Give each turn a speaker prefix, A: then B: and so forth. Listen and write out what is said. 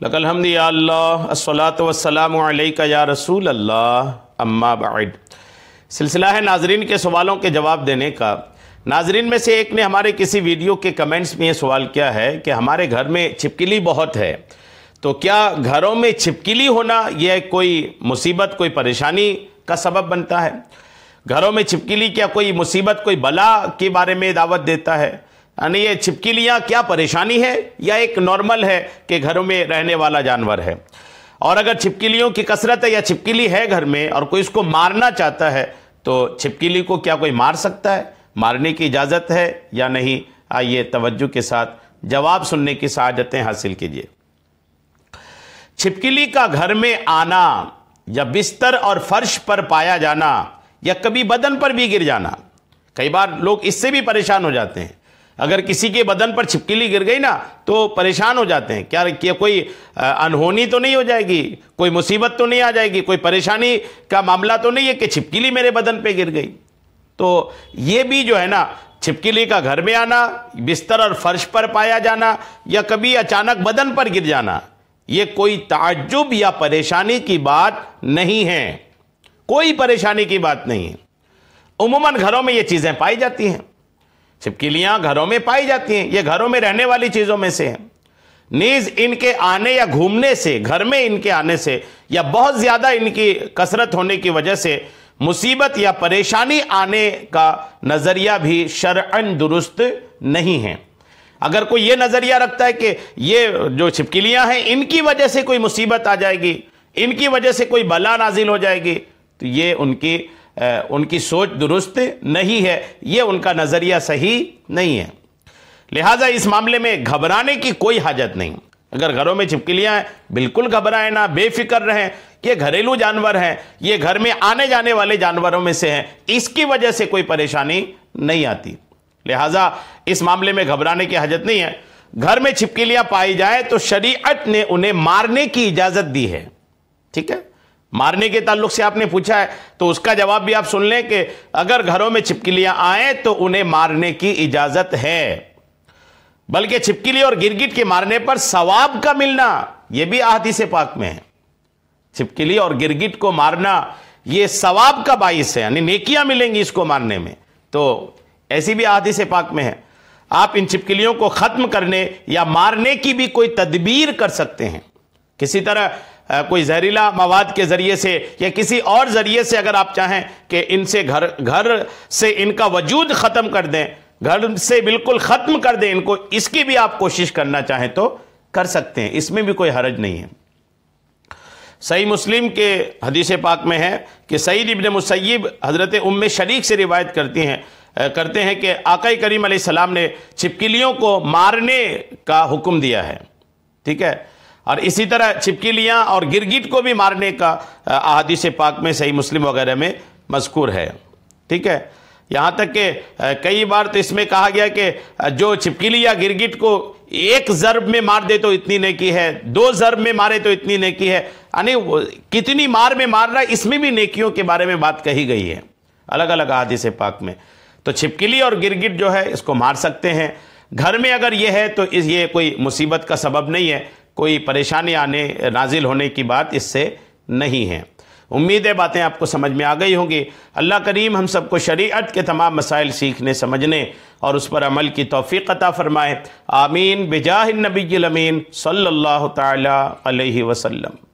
A: लकल हम्दि या अल्लाह अस्सलातु वस्सलामु अलैका या रसूल अल्लाह अम्मा बाद। सिलसिला है नाजरीन के सवालों के जवाब देने का। नाजरीन में से एक ने हमारे किसी वीडियो के कमेंट्स में ये सवाल किया है कि हमारे घर में छिपकली बहुत है, तो क्या घरों में छिपकली होना यह कोई मुसीबत, कोई परेशानी का सबब बनता है? घरों में छिपकली क्या कोई मुसीबत, कोई बला के बारे में दावत देता है? यानी ये छिपकलियाँ क्या परेशानी है या एक नॉर्मल है कि घरों में रहने वाला जानवर है? और अगर छिपकलियों की कसरत है या छिपकली है घर में और कोई इसको मारना चाहता है तो छिपकली को क्या कोई मार सकता है? मारने की इजाज़त है या नहीं? आइए तवज्जो के साथ जवाब सुनने की सआदतें हासिल कीजिए। छिपकली का घर में आना या बिस्तर और फर्श पर पाया जाना या कभी बदन पर भी गिर जाना, कई बार लोग इससे भी परेशान हो जाते हैं। अगर किसी के बदन पर छिपकली गिर गई ना तो परेशान हो जाते हैं, क्या कोई अनहोनी तो नहीं हो जाएगी, कोई मुसीबत तो नहीं आ जाएगी, कोई परेशानी का मामला तो नहीं है कि छिपकली मेरे बदन पे गिर गई। तो ये भी जो है ना, छिपकली का घर में आना, बिस्तर और फर्श पर पाया जाना या कभी अचानक बदन पर गिर जाना, ये कोई ताज्जुब या परेशानी की बात नहीं है, कोई परेशानी की बात नहीं है। उम्मन घरों में ये चीज़ें पाई जाती हैं, छिपकलियां घरों में पाई जाती हैं, ये घरों में रहने वाली चीज़ों में से हैं। नीज इनके आने या घूमने से, घर में इनके आने से या बहुत ज़्यादा इनकी कसरत होने की वजह से मुसीबत या परेशानी आने का नज़रिया भी शरअन दुरुस्त नहीं है। अगर कोई ये नज़रिया रखता है कि ये जो छिपकलियां हैं इनकी वजह से कोई मुसीबत आ जाएगी, इनकी वजह से कोई बला नाजिल हो जाएगी, तो ये उनकी सोच दुरुस्त नहीं है, ये उनका नज़रिया सही नहीं है। लिहाजा इस मामले में घबराने की कोई हाजत नहीं। अगर घरों में छिपकलियां हैं, बिल्कुल घबराएं ना, बेफिक्र रहें। ये घरेलू जानवर हैं, ये घर में आने जाने वाले जानवरों में से हैं, इसकी वजह से कोई परेशानी नहीं आती। लिहाजा इस मामले में घबराने की हाजत नहीं है। घर में छिपकलियां पाई जाए तो शरीयत ने उन्हें मारने की इजाज़त दी है। ठीक है, मारने के ताल्लुक से आपने पूछा है तो उसका जवाब भी आप सुन लें कि अगर घरों में छिपकलियां आए तो उन्हें मारने की इजाज़त है। बल्कि छिपकली और गिरगिट के मारने पर सवाब का मिलना यह भी अहदीस पाक में है। छिपकली और गिरगिट को मारना यह सवाब का बाइस है, यानी नेकियां मिलेंगी इसको मारने में, तो ऐसी भी अहदीस पाक में है। आप इन छिपकलियों को ख़त्म करने या मारने की भी कोई तदबीर कर सकते हैं। किसी तरह कोई जहरीला मवाद के ज़रिए से या किसी और ज़रिए से अगर आप चाहें कि इनसे घर से इनका वजूद ख़त्म कर दें, घर से बिल्कुल ख़त्म कर दें इनको, इसकी भी आप कोशिश करना चाहें तो कर सकते हैं, इसमें भी कोई हरज नहीं है। सही मुस्लिम के हदीस पाक में है कि सईद इब्न मुसय्यब हज़रत उम्मे शरीक से रिवायत करते हैं कि आका करीम अलैहिस्सलाम ने छिपकलियों को मारने का हुक्म दिया है। ठीक है, और इसी तरह छिपकलियाँ और गिरगिट को भी मारने का अहादीस पाक में सही मुस्लिम वगैरह में मज़कूर है। ठीक है, यहाँ तक कि कई बार तो इसमें कहा गया कि जो छिपकली या गिरगिट को एक ज़र्ब में मार दे तो इतनी नेकी है, 2 ज़र्ब में मारे तो इतनी नेकी है, यानी कितनी मार में मार रहा है, इसमें भी नेकियों के बारे में बात कही गई है अलग अलग अहादीस पाक में। तो छिपकली और गिरगिट जो है इसको मार सकते हैं। घर में अगर ये है तो ये कोई मुसीबत का सबब नहीं है, कोई परेशानी आने नाजिल होने की बात इससे नहीं है। उम्मीद है बातें आपको समझ में आ गई होंगी। अल्लाह करीम हम सबको शरीअत के तमाम मसाइल सीखने, समझने और उस पर अमल की तौफीक अता फरमाए। आमीन बिजाहिन नबिय्यिल अमीन सल्लल्लाहु तआला अलैहि वसल्लम।